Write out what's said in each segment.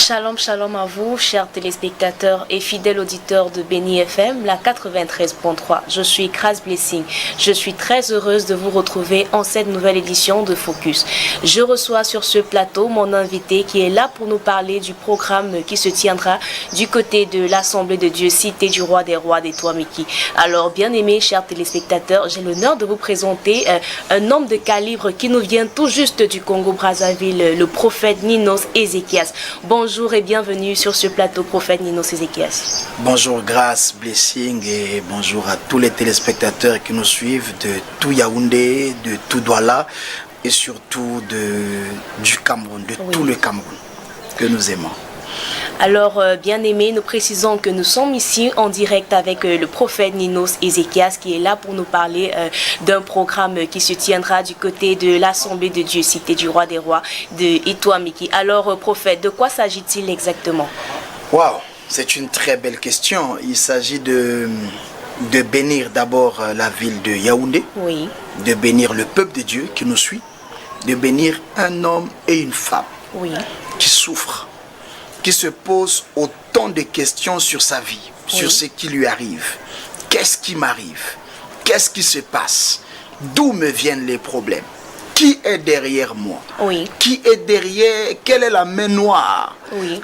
Shalom, shalom à vous, chers téléspectateurs et fidèles auditeurs de Béni FM, la 93.3. Je suis Grace Blessing. Je suis très heureuse de vous retrouver en cette nouvelle édition de Focus. Je reçois sur ce plateau mon invité qui est là pour nous parler du programme qui se tiendra du côté de l'Assemblée de Dieu, Cité du Roi des Rois d'Etoile-Meki. Alors, bien aimés, chers téléspectateurs, j'ai l'honneur de vous présenter un homme de calibre qui nous vient tout juste du Congo-Brazzaville, le prophète Ninos Ézéchias. Bonjour et bienvenue sur ce plateau, prophète Ninos Ézéchias. Bonjour Grace Blessing et bonjour à tous les téléspectateurs qui nous suivent de tout Yaoundé, de tout Douala et surtout du Cameroun, de tout le Cameroun que nous aimons. Alors, bien aimés, nous précisons que nous sommes ici en direct avec le prophète Ninos Ézéchias qui est là pour nous parler d'un programme qui se tiendra du côté de l'Assemblée de Dieu, Cité du Roi des Rois d'Etoile-Meki. Alors, prophète, de quoi s'agit-il exactement? Waouh, c'est une très belle question. Il s'agit de bénir d'abord la ville de Yaoundé, de bénir le peuple de Dieu qui nous suit, de bénir un homme et une femme qui souffrent, qui se pose autant de questions sur sa vie, sur ce qui lui arrive. Qu'est-ce qui m'arrive? Qu'est-ce qui se passe? D'où me viennent les problèmes? Qui est derrière moi? Qui est derrière? Quelle est la main noire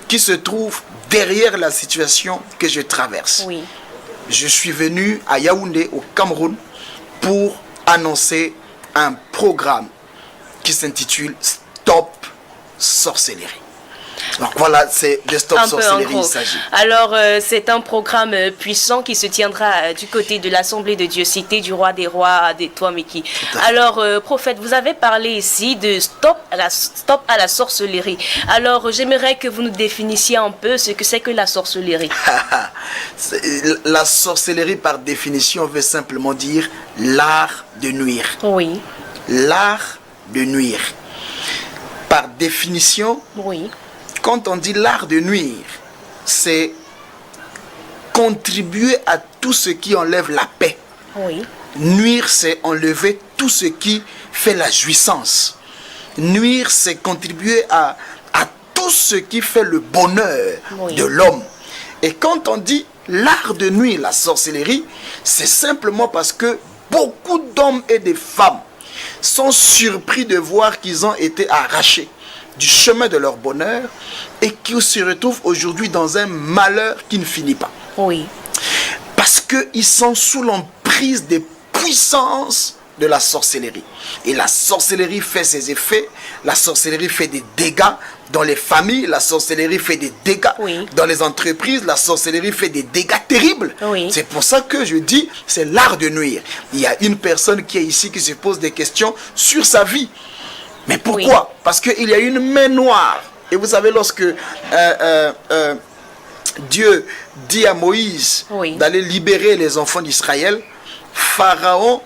qui se trouve derrière la situation que je traverse? Je suis venu à Yaoundé, au Cameroun, pour annoncer un programme qui s'intitule Stop Sorcellerie. Donc voilà, c'est de Stop Sorcellerie il s'agit. Alors, c'est un programme puissant qui se tiendra du côté de l'Assemblée de Dieu, Cité du Roi des Rois d'Etoile-Meki. Alors, prophète, vous avez parlé ici de stop à la sorcellerie. Alors, j'aimerais que vous nous définissiez un peu ce que c'est que la sorcellerie. La sorcellerie, par définition, veut simplement dire l'art de nuire. L'art de nuire. Par définition, quand on dit l'art de nuire, c'est contribuer à tout ce qui enlève la paix. Nuire, c'est enlever tout ce qui fait la jouissance. Nuire, c'est contribuer à tout ce qui fait le bonheur de l'homme. Et quand on dit l'art de nuire, la sorcellerie, c'est simplement parce que beaucoup d'hommes et de femmes sont surpris de voir qu'ils ont été arrachés du chemin de leur bonheur et qui se retrouvent aujourd'hui dans un malheur qui ne finit pas. Parce qu'ils sont sous l'emprise des puissances de la sorcellerie. Et la sorcellerie fait ses effets, la sorcellerie fait des dégâts dans les familles, la sorcellerie fait des dégâts dans les entreprises, la sorcellerie fait des dégâts terribles. C'est pour ça que je dis, c'est l'art de nuire. Il y a une personne qui est ici qui se pose des questions sur sa vie. Mais pourquoi? Parce qu'il y a une main noire. Et vous savez, lorsque Dieu dit à Moïse d'aller libérer les enfants d'Israël, Pharaon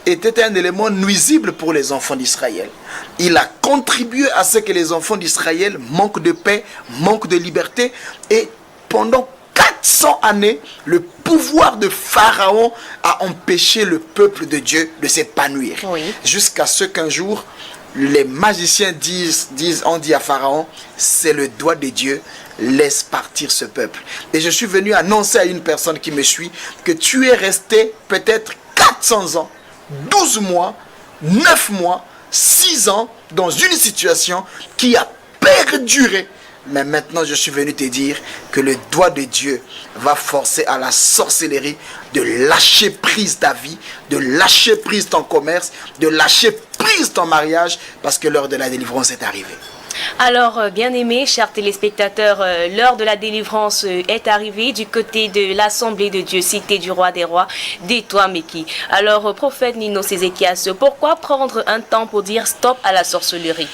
était un élément nuisible pour les enfants d'Israël. Il a contribué à ce que les enfants d'Israël manquent de paix, manquent de liberté. Et pendant 400 années, le pouvoir de Pharaon a empêché le peuple de Dieu de s'épanouir. Jusqu'à ce qu'un jour, les magiciens ont dit à Pharaon, c'est le doigt de Dieu, laisse partir ce peuple. Et je suis venu annoncer à une personne qui me suit que tu es resté peut-être 400 ans, 12 mois, 9 mois, 6 ans dans une situation qui a perduré. Mais maintenant, je suis venu te dire que le doigt de Dieu va forcer à la sorcellerie de lâcher prise ta vie, de lâcher prise ton commerce, de lâcher prise ton mariage, parce que l'heure de la délivrance est arrivée. Alors, bien aimés, chers téléspectateurs, l'heure de la délivrance est arrivée du côté de l'Assemblée de Dieu, Cité du Roi des Rois d'Etoile-Meki. Alors, prophète Ninos Ézéchias, pourquoi prendre un temps pour dire stop à la sorcellerie?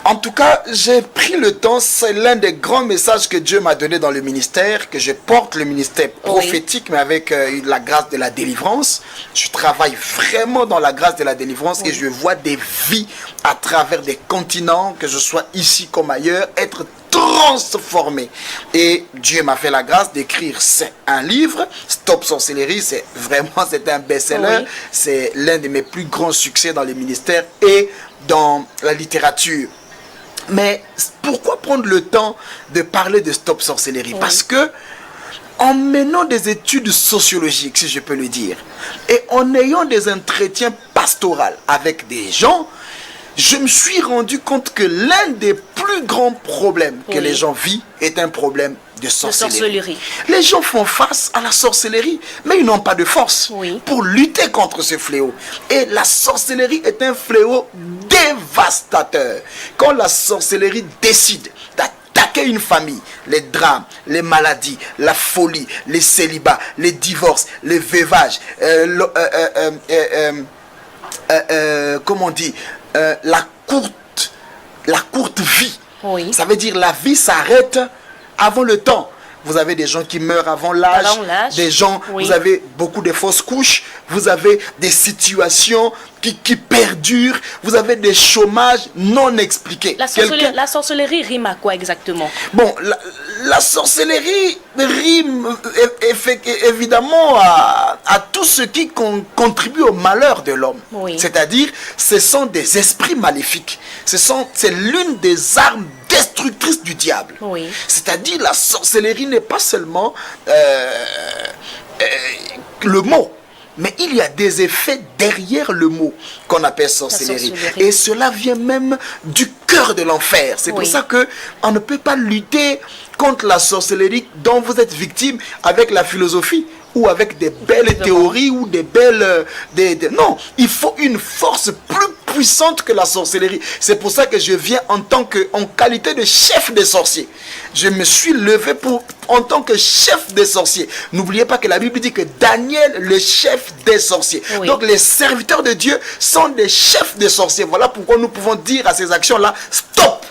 En tout cas, j'ai pris le temps, c'est l'un des grands messages que Dieu m'a donné dans le ministère, que je porte le ministère prophétique, mais avec la grâce de la délivrance. Je travaille vraiment dans la grâce de la délivrance et je vois des vies à travers des continents, que je sois ici comme ailleurs, être transformé. Et Dieu m'a fait la grâce d'écrire un livre, Stop Sorcellerie, c'est un best-seller, c'est l'un de mes plus grands succès dans le ministère et dans la littérature Mais pourquoi prendre le temps de parler de Stop Sorcellerie? Parce que en menant des études sociologiques, si je peux le dire, et en ayant des entretiens pastoraux avec des gens, je me suis rendu compte que l'un des plus grands problèmes que les gens vivent est un problème de sorcellerie. Les gens font face à la sorcellerie, mais ils n'ont pas de force pour lutter contre ce fléau. Et la sorcellerie est un fléau dévastateur. Quand la sorcellerie décide d'attaquer une famille, les drames, les maladies, la folie, les célibats, les divorces, les veuvages, comment on dit, la courte vie. Ça veut dire la vie s'arrête avant le temps. Vous avez des gens qui meurent avant l'âge, des gens, vous avez beaucoup de fausses couches, vous avez des situations qui perdurent, vous avez des chômages non expliqués. La sorcellerie rime à quoi exactement? Bon, la sorcellerie rime évidemment à tout ce qui contribue au malheur de l'homme. C'est-à-dire, ce sont des esprits maléfiques. C'est l'une des armes destructrices du diable. C'est-à-dire, la sorcellerie n'est pas seulement le mot, mais il y a des effets derrière le mot qu'on appelle sorcellerie. Et cela vient même du cœur de l'enfer. C'est pour ça qu'on ne peut pas lutter contre la sorcellerie dont vous êtes victime avec la philosophie ou avec des belles théories ou des belles... Non, il faut une force plus puissante que la sorcellerie. C'est pour ça que je viens en qualité de chef des sorciers. Je me suis levé en tant que chef des sorciers. N'oubliez pas que la Bible dit que Daniel, le chef des sorciers. Donc les serviteurs de Dieu sont des chefs des sorciers. Voilà pourquoi nous pouvons dire à ces actions-là, stop.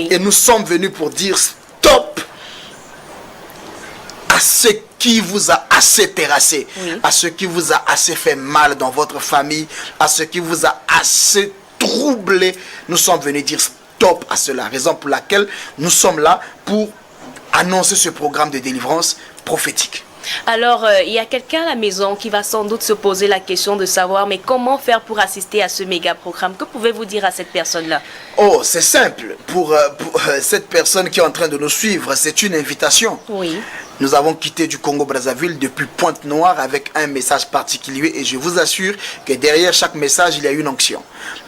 Et nous sommes venus pour dire stop à ce qui vous a assez terrassé, à ce qui vous a assez fait mal dans votre famille, à ce qui vous a assez troublé. Nous sommes venus dire stop à cela. Raison pour laquelle nous sommes là pour annoncer ce programme de délivrance prophétique. Alors, il y a quelqu'un à la maison qui va sans doute se poser la question de savoir, mais comment faire pour assister à ce méga programme? Que pouvez-vous dire à cette personne-là? Oh, c'est simple. Pour cette personne qui est en train de nous suivre, c'est une invitation. Nous avons quitté du Congo-Brazzaville depuis Pointe-Noire avec un message particulier et je vous assure que derrière chaque message, il y a une onction.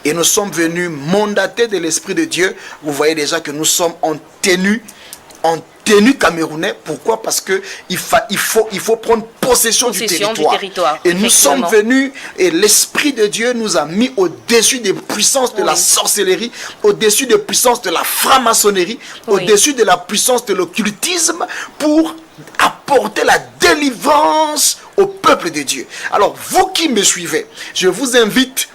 Et nous sommes venus mandatés de l'Esprit de Dieu. Vous voyez déjà que nous sommes en tenue camerounais. Pourquoi? Parce que il faut prendre possession du territoire. Et nous sommes venus et l'Esprit de Dieu nous a mis au-dessus des puissances de la sorcellerie, au-dessus des puissances de la franc-maçonnerie, au-dessus de la puissance de l'occultisme pour apporter la délivrance au peuple de Dieu. Alors, vous qui me suivez, je vous invite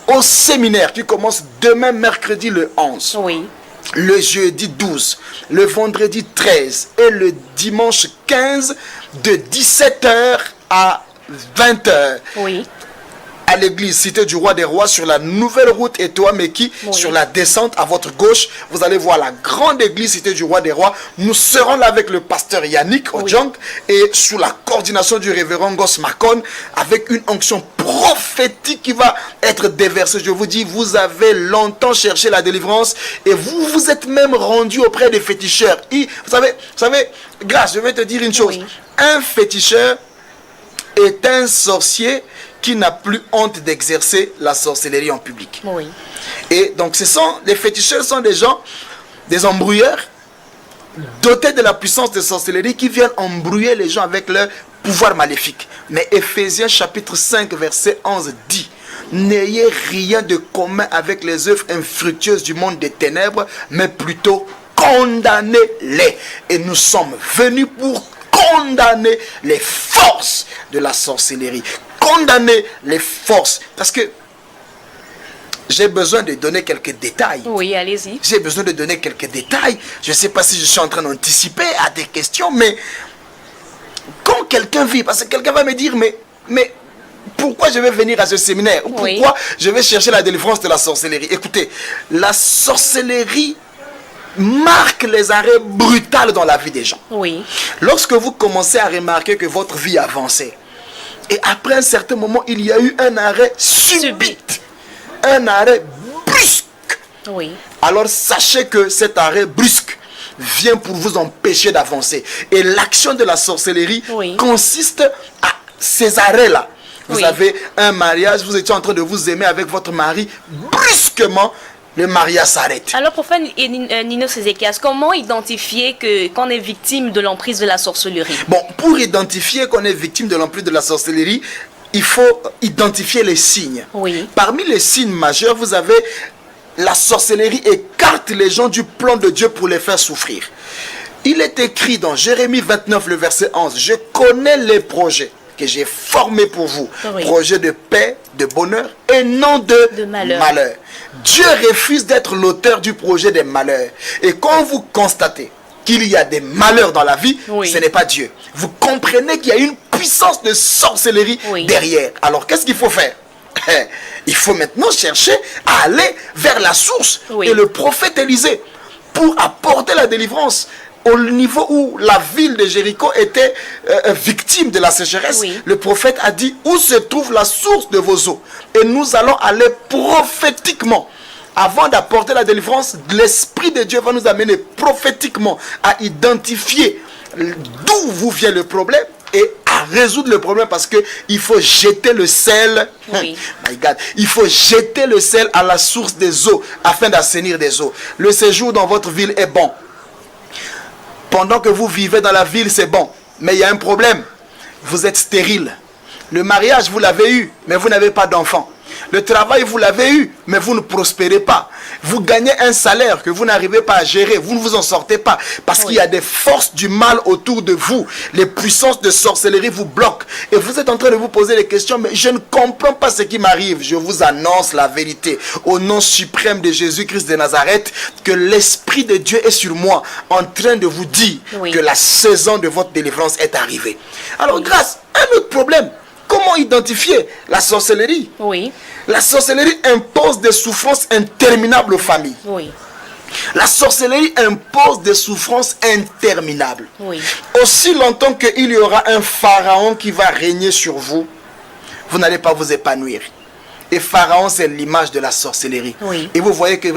au séminaire qui commence demain, mercredi le 11. Le jeudi 12, le vendredi 13 et le dimanche 15 de 17h à 20h. À l'église Cité du Roi des Rois sur la nouvelle route Etoa-Meki, sur la descente à votre gauche, vous allez voir la grande église Cité du Roi des Rois. Nous serons là avec le pasteur Yannick Ojong et sous la coordination du révérend Goss Makon avec une onction prophétique qui va être déversée. Je vous dis, vous avez longtemps cherché la délivrance et vous vous êtes même rendu auprès des féticheurs. Vous savez, Grâce, je vais te dire une chose. Un féticheur est un sorcier qui n'a plus honte d'exercer la sorcellerie en public. Et donc les féticheurs sont des gens, des embrouilleurs, dotés de la puissance de sorcellerie qui viennent embrouiller les gens avec leur pouvoir maléfique. Mais Ephésiens chapitre 5 verset 11 dit: n'ayez rien de commun avec les œuvres infructueuses du monde des ténèbres, mais plutôt condamnez-les. Et nous sommes venus pour condamner les forces de la sorcellerie. Condamner les forces. Parce que j'ai besoin de donner quelques détails. Allez-y. J'ai besoin de donner quelques détails. Je ne sais pas si je suis en train d'anticiper à des questions, mais quand quelqu'un vit, parce que quelqu'un va me dire, mais pourquoi je vais venir à ce séminaire? Ou pourquoi je vais chercher la délivrance de la sorcellerie? Écoutez, la sorcellerie marque les arrêts brutaux dans la vie des gens. Lorsque vous commencez à remarquer que votre vie avançait, et après un certain moment, il y a eu un arrêt subit, un arrêt brusque. alors sachez que cet arrêt brusque vient pour vous empêcher d'avancer. Et l'action de la sorcellerie consiste à ces arrêts-là. Vous avez un mariage, vous étiez en train de vous aimer avec votre mari, brusquement, le mariage s'arrête. Alors, prophète Nino Sézéchias, comment identifier qu'on est victime de l'emprise de la sorcellerie? Bon, pour identifier qu'on est victime de l'emprise de la sorcellerie, il faut identifier les signes. Parmi les signes majeurs, vous avez la sorcellerie écarte les gens du plan de Dieu pour les faire souffrir. Il est écrit dans Jérémie 29, le verset 11, « Je connais les projets que j'ai formés pour vous, projets de paix, de bonheur et non de malheur. » Dieu refuse d'être l'auteur du projet des malheurs. Et quand vous constatez qu'il y a des malheurs dans la vie, ce n'est pas Dieu. Vous comprenez qu'il y a une puissance de sorcellerie derrière. Alors qu'est-ce qu'il faut faire? Il faut maintenant chercher à aller vers la source. Et le prophète Élisée, pour apporter la délivrance, au niveau où la ville de Jéricho était victime de la sécheresse, le prophète a dit où se trouve la source de vos eaux. Et nous allons aller prophétiquement. Avant d'apporter la délivrance, l'Esprit de Dieu va nous amener prophétiquement à identifier d'où vous vient le problème et à résoudre le problème, parce que il faut jeter le sel. My God, il faut jeter le sel à la source des eaux afin d'assainir des eaux. Le séjour dans votre ville est bon. Pendant que vous vivez dans la ville, c'est bon. Mais il y a un problème. Vous êtes stérile. Le mariage, vous l'avez eu, mais vous n'avez pas d'enfant. Le travail, vous l'avez eu, mais vous ne prospérez pas. Vous gagnez un salaire que vous n'arrivez pas à gérer. Vous ne vous en sortez pas. Parce qu'il y a des forces du mal autour de vous. Les puissances de sorcellerie vous bloquent. Et vous êtes en train de vous poser des questions. Mais je ne comprends pas ce qui m'arrive. Je vous annonce la vérité. Au nom suprême de Jésus-Christ de Nazareth, que l'Esprit de Dieu est sur moi, en train de vous dire que la saison de votre délivrance est arrivée. Alors, grâce à un autre problème. Comment identifier la sorcellerie? La sorcellerie impose des souffrances interminables aux familles. La sorcellerie impose des souffrances interminables. Aussi longtemps qu'il y aura un pharaon qui va régner sur vous, vous n'allez pas vous épanouir. Et Pharaon, c'est l'image de la sorcellerie. Et vous voyez que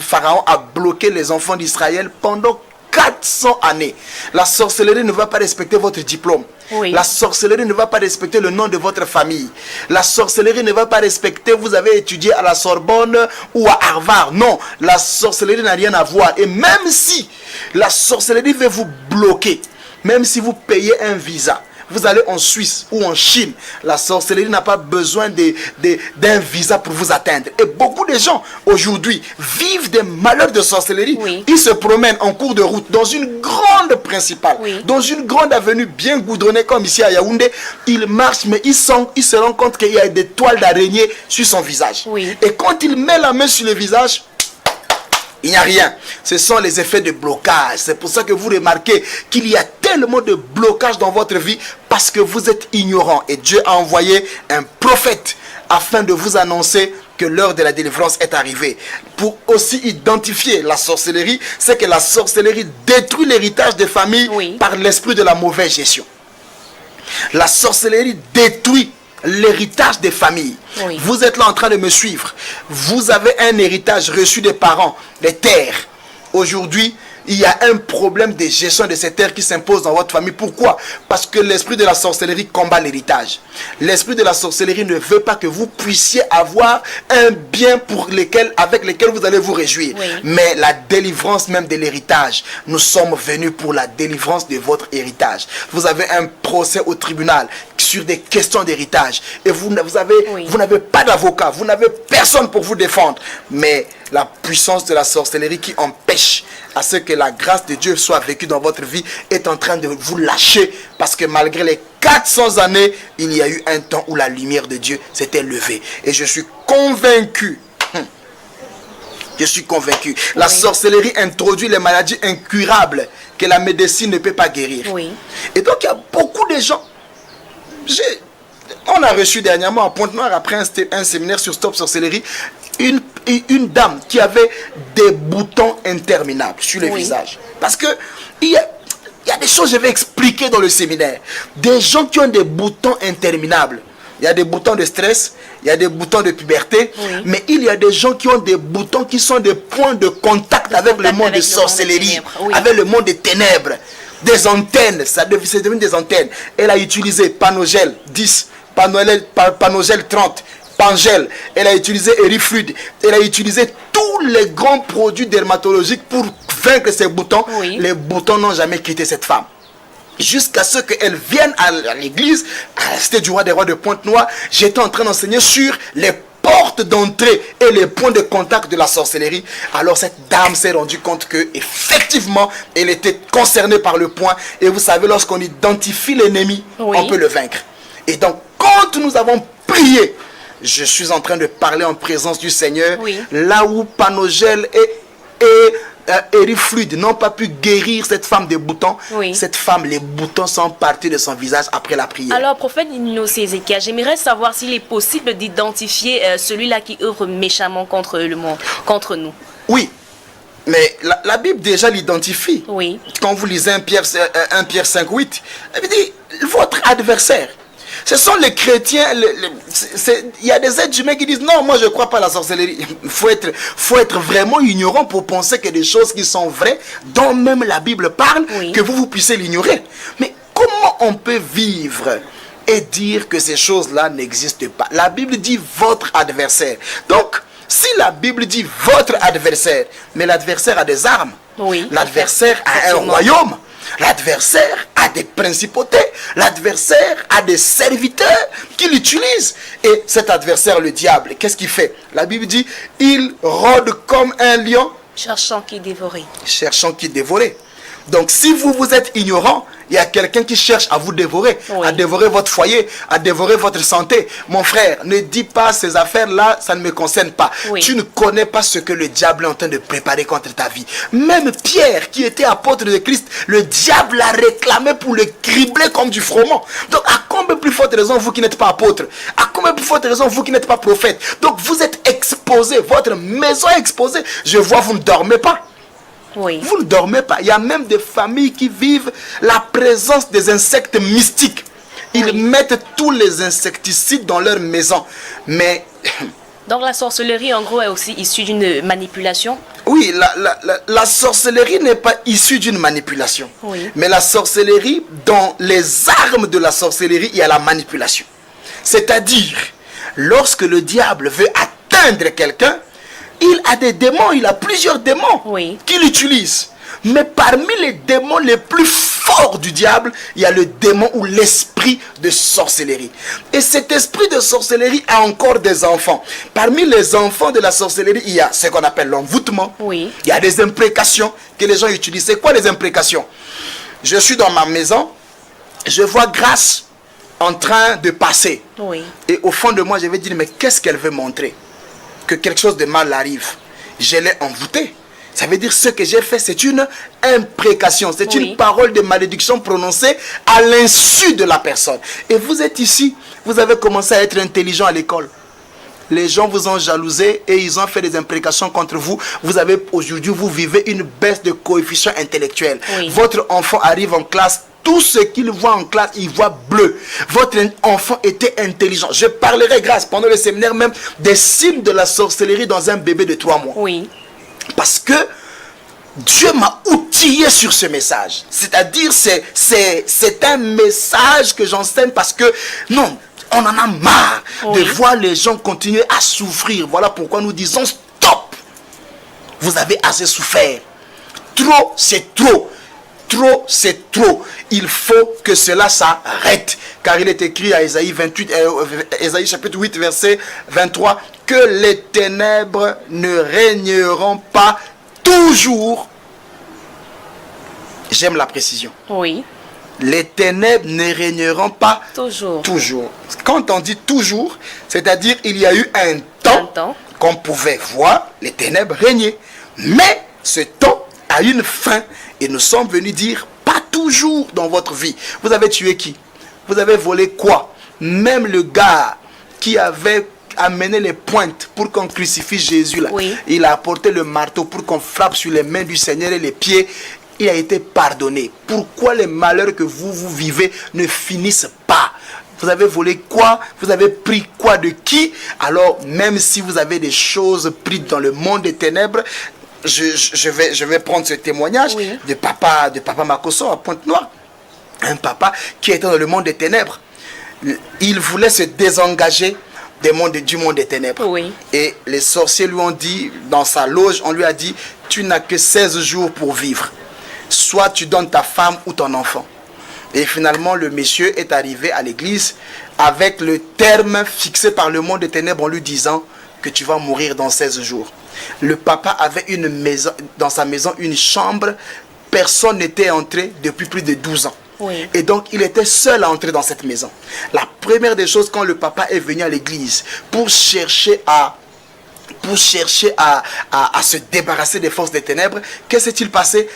Pharaon a bloqué les enfants d'Israël pendant 400 années. La sorcellerie ne va pas respecter votre diplôme. La sorcellerie ne va pas respecter le nom de votre famille. La sorcellerie ne va pas respecter vous avez étudié à la Sorbonne ou à Harvard. Non, la sorcellerie n'a rien à voir. Et même si la sorcellerie veut vous bloquer, même si vous payez un visa, vous allez en Suisse ou en Chine, la sorcellerie n'a pas besoin d'un visa pour vous atteindre. Et beaucoup de gens aujourd'hui vivent des malheurs de sorcellerie. Ils se promènent en cours de route dans une grande principale, dans une grande avenue bien goudronnée comme ici à Yaoundé. Ils marchent, mais ils se rendent compte qu'il y a des toiles d'araignée sur son visage. Et quand il met la main sur le visage, il n'y a rien. Ce sont les effets de blocage. C'est pour ça que vous remarquez qu'il y a tellement de blocage dans votre vie, parce que vous êtes ignorant. Et Dieu a envoyé un prophète afin de vous annoncer que l'heure de la délivrance est arrivée. Pour aussi identifier la sorcellerie, c'est que la sorcellerie détruit l'héritage des familles par l'esprit de la mauvaise gestion. La sorcellerie détruit l'héritage des familles. Vous êtes là en train de me suivre. Vous avez un héritage reçu des parents, des terres. Aujourd'hui, il y a un problème de gestion de ces terres qui s'impose dans votre famille. Pourquoi? Parce que l'esprit de la sorcellerie combat l'héritage. L'esprit de la sorcellerie ne veut pas que vous puissiez avoir un bien avec lequel vous allez vous réjouir. Mais la délivrance même de l'héritage, nous sommes venus pour la délivrance de votre héritage. Vous avez un procès au tribunal sur des questions d'héritage. Et vous n'avez pas d'avocat, vous n'avez personne pour vous défendre. Mais la puissance de la sorcellerie qui empêche à ce que la grâce de Dieu soit vécue dans votre vie est en train de vous lâcher, parce que malgré les 400 années, il y a eu un temps où la lumière de Dieu s'était levée. Et je suis convaincu, la sorcellerie introduit les maladies incurables que la médecine ne peut pas guérir. Et donc il y a beaucoup de gens. On a reçu dernièrement à Pointe-Noire, après un séminaire sur Stop Sorcellerie, une dame qui avait des boutons interminables sur le visage. Parce que il y a des choses que je vais expliquer dans le séminaire. Des gens qui ont des boutons interminables. il y a des boutons de stress, il y a des boutons de puberté, mais il y a des gens qui ont des boutons qui sont des points de contact avec le monde de sorcellerie, avec le monde des ténèbres. Des antennes, c'est devenu des antennes. Elle a utilisé Panogel 10, Panogel 30, Pangel, elle a utilisé Erifluide, elle a utilisé tous les grands produits dermatologiques pour vaincre ces boutons. Les boutons n'ont jamais quitté cette femme. Jusqu'à ce qu'elle vienne à l'église, à la cité du roi des rois de Pointe-Noire, j'étais en train d'enseigner sur les portes d'entrée et les points de contact de la sorcellerie. Alors cette dame s'est rendue compte que effectivement elle était concernée par le point. Et vous savez, lorsqu'on identifie l'ennemi, on peut le vaincre. Et donc quand nous avons prié, je suis en train de parler en présence du Seigneur, là où Panogel et Erifluide n'ont pas pu guérir cette femme des boutons. Cette femme, les boutons sont partis de son visage après la prière. Alors, prophète Ignos Ézéchias, j'aimerais savoir s'il est possible d'identifier celui-là qui œuvre méchamment contre le monde, contre nous. Oui, mais la Bible déjà l'identifie. Quand vous lisez 1 Pierre 5:8, elle dit votre adversaire. Ce sont les chrétiens, il y a des êtres humains qui disent non, moi je ne crois pas à la sorcellerie. Il faut être vraiment ignorant pour penser que des choses qui sont vraies, dont même la Bible parle, que vous puissiez l'ignorer. Mais comment on peut vivre et dire que ces choses-là n'existent pas? La Bible dit votre adversaire. Donc, si la Bible dit votre adversaire, mais l'adversaire a des armes, l'adversaire a un royaume, l'adversaire a des principautés, l'adversaire a des serviteurs qui l'utilisent. Et cet adversaire, le diable, qu'est-ce qu'il fait? La Bible dit, il rôde comme un lion, cherchant qui dévorer. Cherchant qui dévorer. Donc si vous êtes ignorant, il y a quelqu'un qui cherche à vous dévorer, à dévorer votre foyer, à dévorer votre santé. Mon frère, ne dis pas ces affaires-là, ça ne me concerne pas. Tu ne connais pas ce que le diable est en train de préparer contre ta vie. Même Pierre, qui était apôtre de Christ, le diable l'a réclamé pour le cribler comme du froment. Donc à combien plus forte raison vous qui n'êtes pas apôtre? À combien plus forte raison vous qui n'êtes pas prophète? Donc vous êtes exposé, votre maison est exposée. Je vois, vous ne dormez pas. Vous ne dormez pas. Il y a même des familles qui vivent la présence des insectes mystiques. Ils mettent tous les insecticides dans leur maison. Mais... Donc la sorcellerie, en gros, est aussi issue d'une manipulation? Oui, la sorcellerie n'est pas issue d'une manipulation. Mais la sorcellerie, dans les armes de la sorcellerie, il y a la manipulation. C'est-à-dire, lorsque le diable veut atteindre quelqu'un, il a des démons, il a plusieurs démons qu'il utilise. Mais parmi les démons les plus forts du diable, il y a le démon ou l'esprit de sorcellerie. Et cet esprit de sorcellerie a encore des enfants. Parmi les enfants de la sorcellerie, il y a ce qu'on appelle l'envoûtement. Il y a des imprécations que les gens utilisent. C'est quoi les imprécations? Je suis dans ma maison, je vois Grâce en train de passer. Et au fond de moi, je vais dire, mais qu'est-ce qu'elle veut montrer? Que quelque chose de mal arrive. Je l'ai envoûté. Ça veut dire ce que j'ai fait, c'est une imprécation. C'est une parole de malédiction prononcée à l'insu de la personne. Et vous êtes ici, vous avez commencé à être intelligent à l'école. Les gens vous ont jalousé et ils ont fait des imprécations contre vous. Vous avez aujourd'hui, vous vivez une baisse de coefficient intellectuel. Votre enfant arrive en classe. Tout ce qu'il voit en classe, il voit bleu. Votre enfant était intelligent. Je parlerai, Grâce, pendant le séminaire même, des signes de la sorcellerie dans un bébé de 3 mois. Parce que Dieu m'a outillé sur ce message. C'est-à-dire, c'est un message que j'enseigne parce que, non, on en a marre de voir les gens continuer à souffrir. Voilà pourquoi nous disons stop. Vous avez assez souffert. Trop, c'est trop. Trop, c'est trop. Il faut que cela s'arrête. Car il est écrit à Ésaïe 28, Ésaïe chapitre 8, verset 23, que les ténèbres ne régneront pas toujours. J'aime la précision. Les ténèbres ne régneront pas toujours. Quand on dit toujours, c'est-à-dire il y a eu un temps qu'on pouvait voir les ténèbres régner. Mais ce temps a une fin. Et nous sommes venus dire, pas toujours dans votre vie. Vous avez tué qui? Vous avez volé quoi? Même le gars qui avait amené les pointes pour qu'on crucifie Jésus là, il a apporté le marteau pour qu'on frappe sur les mains du Seigneur et les pieds. Il a été pardonné. Pourquoi les malheurs que vous vivez ne finissent pas? vous avez volé quoi, vous avez pris quoi de qui. Alors même si vous avez des choses prises dans le monde des ténèbres, je vais prendre ce témoignage de papa Makoso à Pointe-Noire. Un papa qui était dans le monde des ténèbres. Il voulait se désengager du monde des ténèbres. Oui. Et les sorciers lui ont dit, dans sa loge, on lui a dit, tu n'as que 16 jours pour vivre. Soit tu donnes ta femme ou ton enfant. Et finalement, le monsieur est arrivé à l'église avec le terme fixé par le monde des ténèbres en lui disant que tu vas mourir dans 16 jours. Le papa avait une maison, dans sa maison, une chambre. Personne n'était entré depuis plus de 12 ans. Oui. Et donc, il était seul à entrer dans cette maison. La première des choses, quand le papa est venu à l'église pour chercher à se débarrasser des forces des ténèbres, qu'est-ce qui s'est-il passé?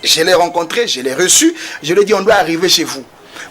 Je l'ai rencontré, je l'ai reçu, je lui ai dit, on doit arriver chez vous.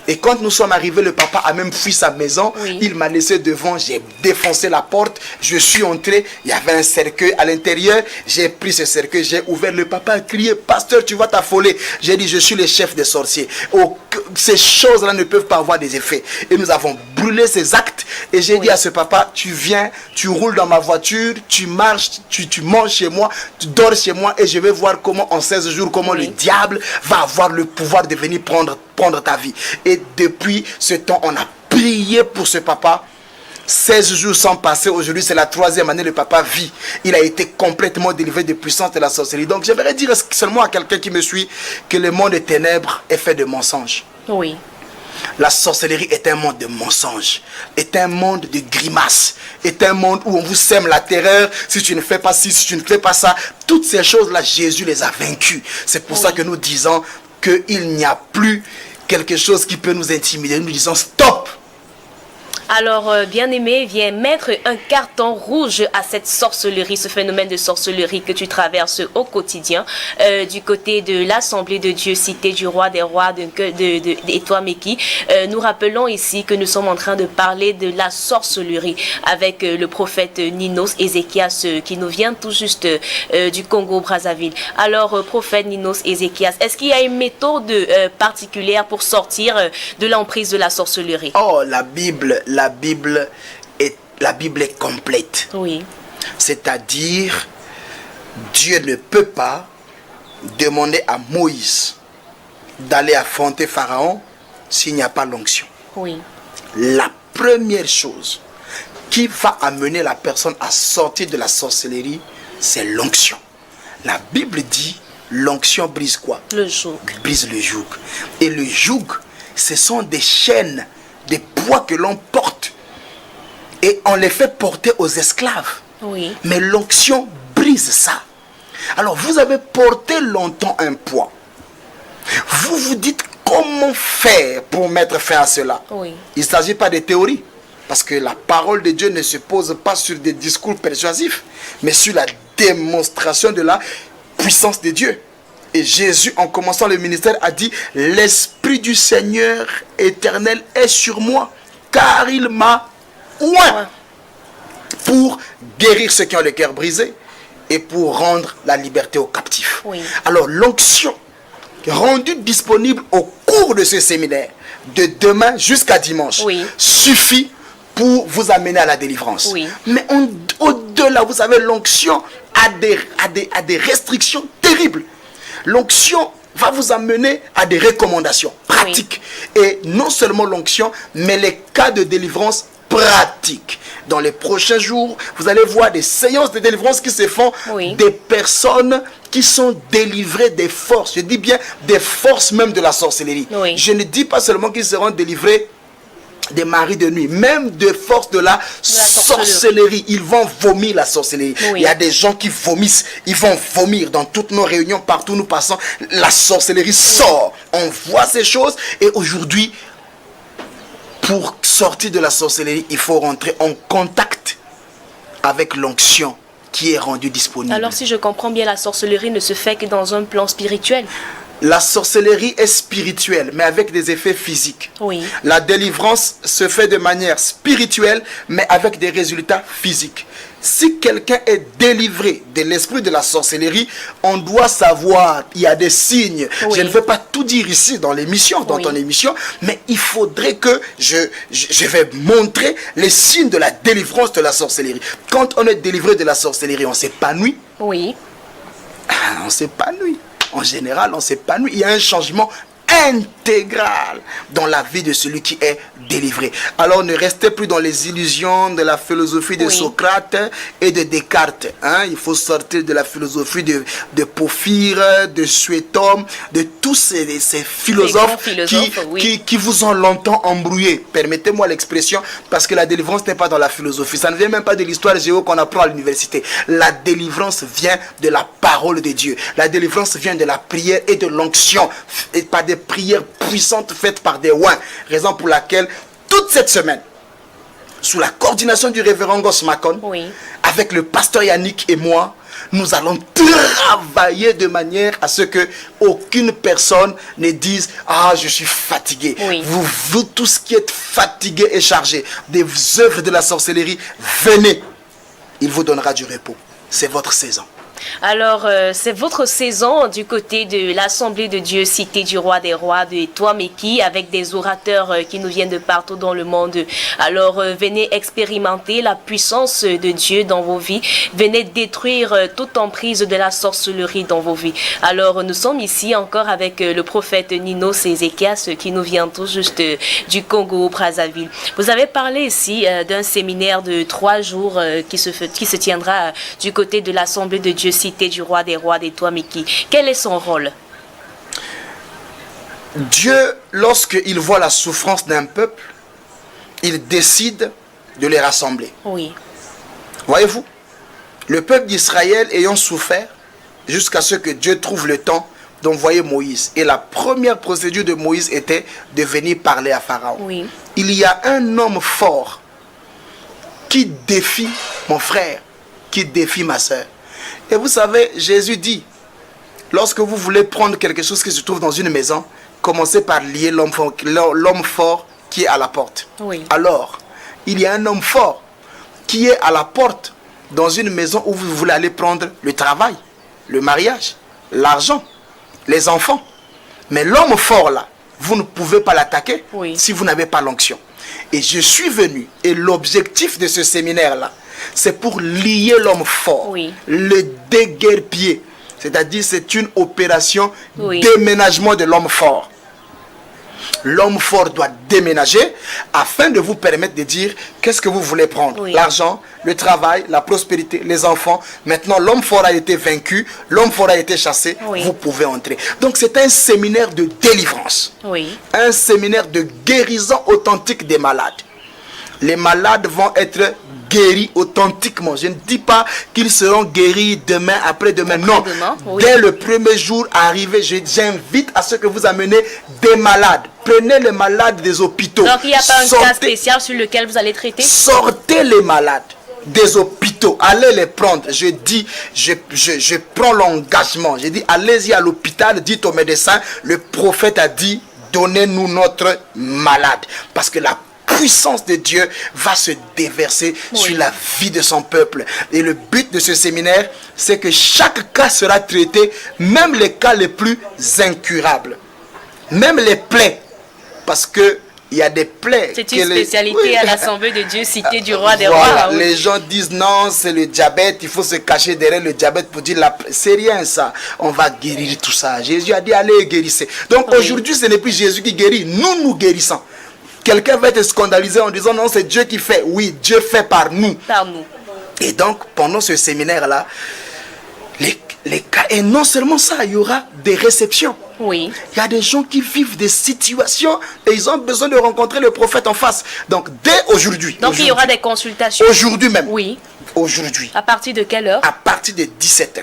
Et quand nous sommes arrivés, le papa a même fui sa maison. Oui. Il m'a laissé devant, j'ai défoncé la porte, je suis entré, il y avait un cercueil à l'intérieur, j'ai pris ce cercueil, j'ai ouvert, le papa a crié, pasteur, tu vas t'affoler. J'ai dit, je suis le chef des sorciers. Oh, ces choses-là ne peuvent pas avoir des effets. Et nous avons brûlé ces actes. Et j'ai dit à ce papa, tu viens, tu roules dans ma voiture, tu marches, tu manges chez moi, tu dors chez moi, et je vais voir comment en 16 jours, comment le diable va avoir le pouvoir de venir prendre ta vie. Et depuis ce temps, on a prié pour ce papa. 16 jours sont passés. Aujourd'hui, c'est la 3e année. Le papa vit. Il a été complètement délivré des puissances de la sorcellerie. Donc, j'aimerais dire seulement à quelqu'un qui me suit que le monde des ténèbres est fait de mensonges. Oui. La sorcellerie est un monde de mensonges, est un monde de grimaces, est un monde où on vous sème la terreur. Si tu ne fais pas ci, si tu ne fais pas ça, toutes ces choses-là, Jésus les a vaincues. C'est pour ça que nous disons qu'il n'y a plus quelque chose qui peut nous intimider. Nous disons stop. Alors, bien-aimé, viens mettre un carton rouge à cette sorcellerie, ce phénomène de sorcellerie que tu traverses au quotidien, du côté de l'Assemblée de Dieu, cité du roi des rois d'Etoile Meki. Nous rappelons ici que nous sommes en train de parler de la sorcellerie avec le prophète Ninos Ézéchias qui nous vient tout juste du Congo-Brazzaville. Alors, prophète Ninos Ézéchias, est-ce qu'il y a une méthode particulière pour sortir de l'emprise de la sorcellerie? Oh, la Bible est complète. Oui. C'est-à-dire, Dieu ne peut pas demander à Moïse d'aller affronter Pharaon s'il n'y a pas l'onction. Oui. La première chose qui va amener la personne à sortir de la sorcellerie, c'est l'onction. La Bible dit, l'onction brise quoi? Le joug. Brise le joug. Et le joug, ce sont des chaînes, des poids que l'on porte. Et on les fait porter aux esclaves. Oui. Mais l'onction brise ça. Alors vous avez porté longtemps un poids. Vous vous dites comment faire pour mettre fin à cela. Oui. Il ne s'agit pas de théorie. Parce que la parole de Dieu ne se pose pas sur des discours persuasifs, mais sur la démonstration de la puissance de Dieu. Et Jésus, en commençant le ministère, a dit, l'Esprit du Seigneur éternel est sur moi, car il m'a oint pour guérir ceux qui ont le cœur brisé et pour rendre la liberté aux captifs. Oui. Alors l'onction rendue disponible au cours de ce séminaire, de demain jusqu'à dimanche, suffit pour vous amener à la délivrance. Oui. Mais au-delà, vous savez, l'onction a des restrictions terribles. L'onction va vous amener à des recommandations pratiques. Oui. Et non seulement l'onction, mais les cas de délivrance pratiques. Dans les prochains jours, vous allez voir des séances de délivrance qui se font, des personnes qui sont délivrées des forces. Je dis bien des forces même de la sorcellerie. Oui. Je ne dis pas seulement qu'ils seront délivrés des maris de nuit, même des forces de la sorcellerie. Ils vont vomir la sorcellerie. Oui. Il y a des gens qui vomissent, ils vont vomir dans toutes nos réunions, partout où nous passons, la sorcellerie sort. On voit ces choses et aujourd'hui, pour sortir de la sorcellerie, il faut rentrer en contact avec l'onction qui est rendue disponible. Alors si je comprends bien, la sorcellerie ne se fait que dans un plan spirituel. La sorcellerie est spirituelle, mais avec des effets physiques. Oui. La délivrance se fait de manière spirituelle, mais avec des résultats physiques. si quelqu'un est délivré de l'esprit de la sorcellerie, on doit savoir, il y a des signes. Je ne vais pas tout dire ici dans l'émission, dans ton émission, mais il faudrait que je vais montrer les signes de la délivrance de la sorcellerie. Quand on est délivré de la sorcellerie, on s'épanouit. Oui. On s'épanouit. En général, on s'épanouit. Il y a un changement intégral dans la vie de celui qui est délivré. Alors ne restez plus dans les illusions de la philosophie de Socrate et de Descartes. Il faut sortir de la philosophie de Porphyre, de Suétone, de tous ces philosophes qui vous ont longtemps embrouillé. Permettez-moi l'expression, parce que la délivrance n'est pas dans la philosophie. Ça ne vient même pas de l'histoire géo qu'on apprend à l'université. La délivrance vient de la parole de Dieu. La délivrance vient de la prière et de l'onction, et pas des prières puissantes faites par des oins. Raison pour laquelle toute cette semaine, sous la coordination du révérend Goss Macon, avec le pasteur Yannick et moi, nous allons travailler de manière à ce que aucune personne ne dise « Ah, je suis fatigué ». Vous tous qui êtes fatigués et chargés des œuvres de la sorcellerie, venez. Il vous donnera du repos. C'est votre saison. Alors, c'est votre saison du côté de l'Assemblée de Dieu, Cité du Roi des Rois de Toameki, avec des orateurs qui nous viennent de partout dans le monde. Alors, venez expérimenter la puissance de Dieu dans vos vies. Venez détruire toute emprise de la sorcellerie dans vos vies. Alors, nous sommes ici encore avec le prophète Nino Sézéchias qui nous vient tout juste du Congo-Brazzaville. Vous avez parlé ici d'un séminaire de 3 jours qui se tiendra du côté de l'Assemblée de Dieu, Cité du Roi des Rois de Toameki. Quel est son rôle? Dieu, lorsqu'il voit la souffrance d'un peuple, il décide de les rassembler. Oui. Voyez-vous, le peuple d'Israël ayant souffert jusqu'à ce que Dieu trouve le temps d'envoyer Moïse. Et la première procédure de Moïse était de venir parler à Pharaon. Oui. Il y a un homme fort qui défie mon frère, qui défie ma soeur. Et vous savez, Jésus dit, lorsque vous voulez prendre quelque chose qui se trouve dans une maison, commencez par lier l'homme fort qui est à la porte. Oui. Alors, il y a un homme fort qui est à la porte dans une maison où vous voulez aller prendre le travail, le mariage, l'argent, les enfants. Mais l'homme fort là, vous ne pouvez pas l'attaquer si vous n'avez pas l'onction. Et je suis venu, et l'objectif de ce séminaire là, c'est pour lier l'homme fort, le déguerpier. C'est-à-dire, c'est une opération déménagement de l'homme fort. L'homme fort doit déménager afin de vous permettre de dire qu'est-ce que vous voulez prendre. L'argent, le travail, la prospérité, les enfants. Maintenant, l'homme fort a été vaincu, l'homme fort a été chassé, vous pouvez entrer. Donc, c'est un séminaire de délivrance. Un séminaire de guérison authentique des malades. Les malades vont être guéris authentiquement. Je ne dis pas qu'ils seront guéris demain, après-demain. Non. Dès le premier jour arrivé, j'invite à ce que vous amenez des malades. Prenez les malades des hôpitaux. Donc il n'y a pas un cas spécial sur lequel vous allez traiter? Sortez les malades des hôpitaux. Allez les prendre. Je dis, je prends l'engagement. Je dis, allez-y à l'hôpital, dites au médecin, le prophète a dit, donnez-nous notre malade. Parce que la puissance de Dieu va se déverser sur la vie de son peuple. Et le but de ce séminaire, c'est que chaque cas sera traité, même les cas les plus incurables. Même les plaies. Parce que il y a des plaies. C'est une spécialité à l'Assemblée de Dieu, Cité du Roi des Rois. Les gens disent non, c'est le diabète, il faut se cacher derrière le diabète pour dire c'est rien ça. On va guérir tout ça. Jésus a dit allez guérissez. Donc aujourd'hui, ce n'est plus Jésus qui guérit, nous guérissons. Quelqu'un va être scandalisé en disant non, c'est Dieu qui fait. Oui, Dieu fait par nous. Par nous. Et donc, pendant ce séminaire-là, les cas, et non seulement ça, il y aura des réceptions. Oui. Il y a des gens qui vivent des situations et ils ont besoin de rencontrer le prophète en face. Donc, dès aujourd'hui. Donc, il y aura des consultations. Aujourd'hui même. Oui. Aujourd'hui. À partir de quelle heure? À partir de 17h.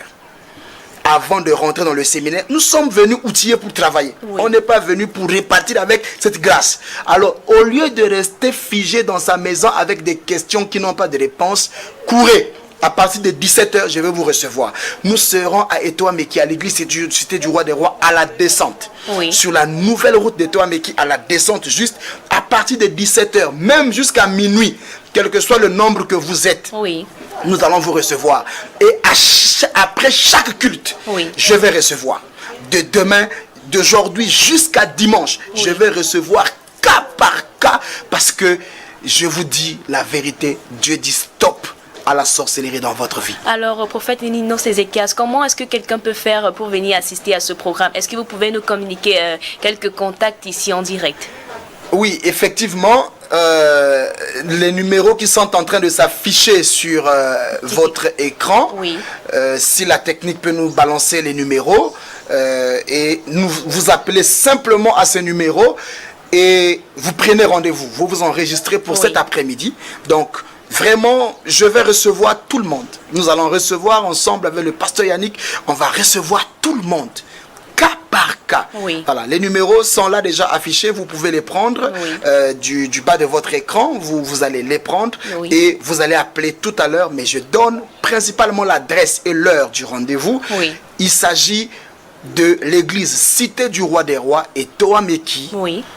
Avant de rentrer dans le séminaire, nous sommes venus outillés pour travailler. On n'est pas venu pour repartir avec cette grâce. Alors, au lieu de rester figé dans sa maison avec des questions qui n'ont pas de réponse, courez. À partir de 17h, je vais vous recevoir. Nous serons à Toameki, à l'église Cité du Roi des Rois, à la descente. Sur la nouvelle route de Toameki, à la descente, juste à partir de 17h, même jusqu'à minuit, quel que soit le nombre que vous êtes. nous allons vous recevoir. Et après chaque culte, je vais recevoir. De demain, d'aujourd'hui jusqu'à dimanche, je vais recevoir cas par cas, parce que je vous dis la vérité, Dieu dit stop à la sorcellerie dans votre vie. Alors, prophète Ninos Ézéchias, comment est-ce que quelqu'un peut faire pour venir assister à ce programme? Est-ce que vous pouvez nous communiquer quelques contacts ici en direct? Oui, effectivement, les numéros qui sont en train de s'afficher sur votre écran, si la technique peut nous balancer les numéros, et vous appelez simplement à ces numéros et vous prenez rendez-vous, vous vous enregistrez pour cet après-midi. Donc, vraiment, je vais recevoir tout le monde. Nous allons recevoir ensemble avec le pasteur Yannick, on va recevoir tout le monde, cas par cas. Voilà, les numéros sont là déjà affichés, vous pouvez les prendre du bas de votre écran, vous allez les prendre et vous allez appeler tout à l'heure, mais je donne principalement l'adresse et l'heure du rendez-vous. Il s'agit de l'église Cité du Roi des Rois et Toameki,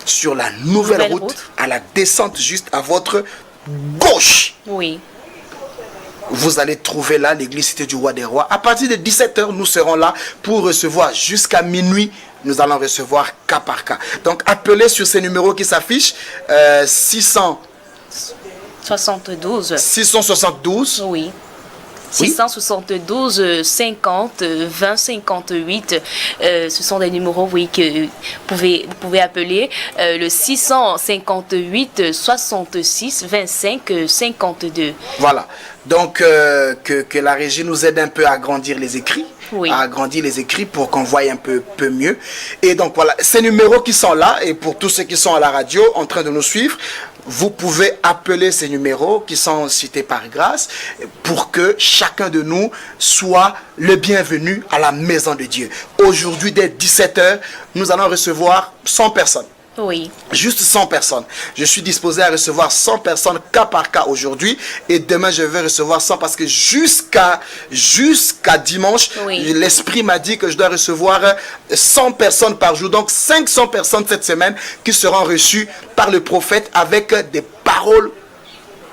sur la nouvelle route, à la descente juste à votre gauche. Vous allez trouver là l'église Cité du Roi des Rois. À partir de 17 h, nous serons là pour recevoir jusqu'à minuit. Nous allons recevoir cas par cas. Donc appelez sur ces numéros qui s'affichent, 672 672 50 20 58. Ce sont des numéros que vous pouvez appeler. Le 658 66 25 52. Voilà. Donc que la régie nous aide un peu à agrandir les écrits. À agrandir les écrits pour qu'on voie un peu mieux. Et donc voilà, ces numéros qui sont là, et pour tous ceux qui sont à la radio en train de nous suivre, vous pouvez appeler ces numéros qui sont cités par grâce pour que chacun de nous soit le bienvenu à la maison de Dieu. Aujourd'hui, dès 17 h, nous allons recevoir 100 personnes. Juste 100 personnes. Je suis disposé à recevoir 100 personnes cas par cas aujourd'hui. Et demain, je vais recevoir 100 parce que jusqu'à dimanche, l'Esprit m'a dit que je dois recevoir 100 personnes par jour. Donc 500 personnes cette semaine qui seront reçues par le prophète avec des paroles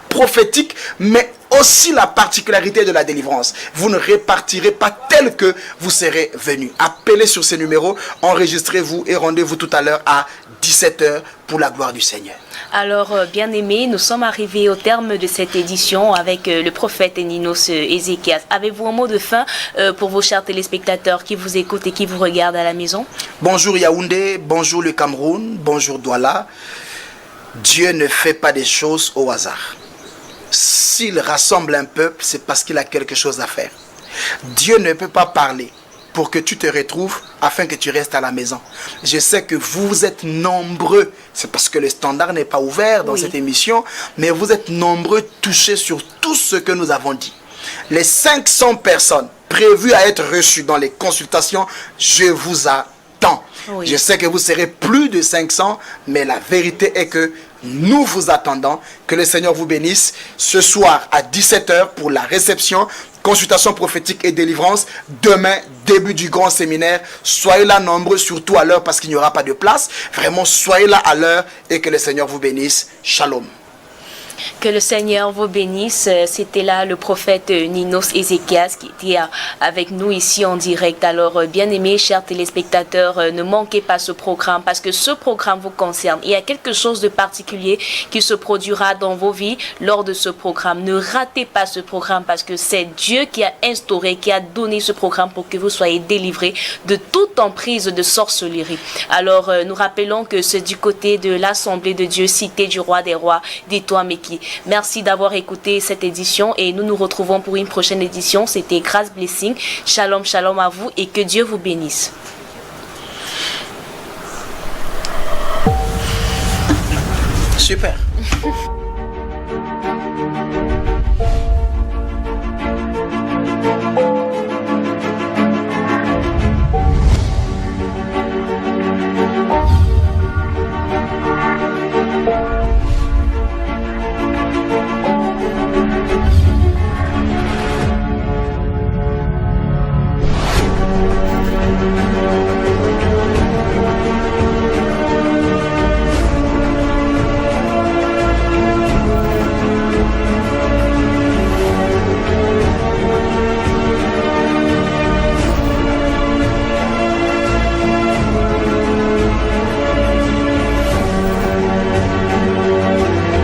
prophétiques, mais aussi la particularité de la délivrance. Vous ne repartirez pas tel que vous serez venu. Appelez sur ces numéros, enregistrez-vous et rendez-vous tout à l'heure à 17 h pour la gloire du Seigneur. Alors, bien-aimés, nous sommes arrivés au terme de cette édition avec le prophète Ninos Ézéchias. Avez-vous un mot de fin pour vos chers téléspectateurs qui vous écoutent et qui vous regardent à la maison? Bonjour Yaoundé, bonjour le Cameroun, bonjour Douala. Dieu ne fait pas des choses au hasard. S'il rassemble un peuple, c'est parce qu'il a quelque chose à faire. Dieu ne peut pas parler pour que tu te retrouves afin que tu restes à la maison. Je sais que vous êtes nombreux, c'est parce que le standard n'est pas ouvert dans cette émission, mais vous êtes nombreux touchés sur tout ce que nous avons dit. Les 500 personnes prévues à être reçues dans les consultations, je vous attends. Je sais que vous serez plus de 500, mais la vérité est que nous vous attendons. Que le Seigneur vous bénisse. Ce soir à 17 h pour la réception, consultation prophétique et délivrance. Demain, début du grand séminaire. Soyez là nombreux, surtout à l'heure parce qu'il n'y aura pas de place. Vraiment, soyez là à l'heure et que le Seigneur vous bénisse. Shalom. Que le Seigneur vous bénisse. C'était là le prophète Ninos Ézéchias qui était avec nous ici en direct. Alors, bien aimés, chers téléspectateurs, ne manquez pas ce programme parce que ce programme vous concerne. Il y a quelque chose de particulier qui se produira dans vos vies lors de ce programme. Ne ratez pas ce programme parce que c'est Dieu qui a instauré, qui a donné ce programme pour que vous soyez délivrés de toute emprise de sorcellerie. Alors, nous rappelons que c'est du côté de l'Assemblée de Dieu, Cité du Roi des Rois, des Toameki. Merci d'avoir écouté cette édition et nous nous retrouvons pour une prochaine édition. C'était Grace Blessing. Shalom, shalom à vous et que Dieu vous bénisse. Super.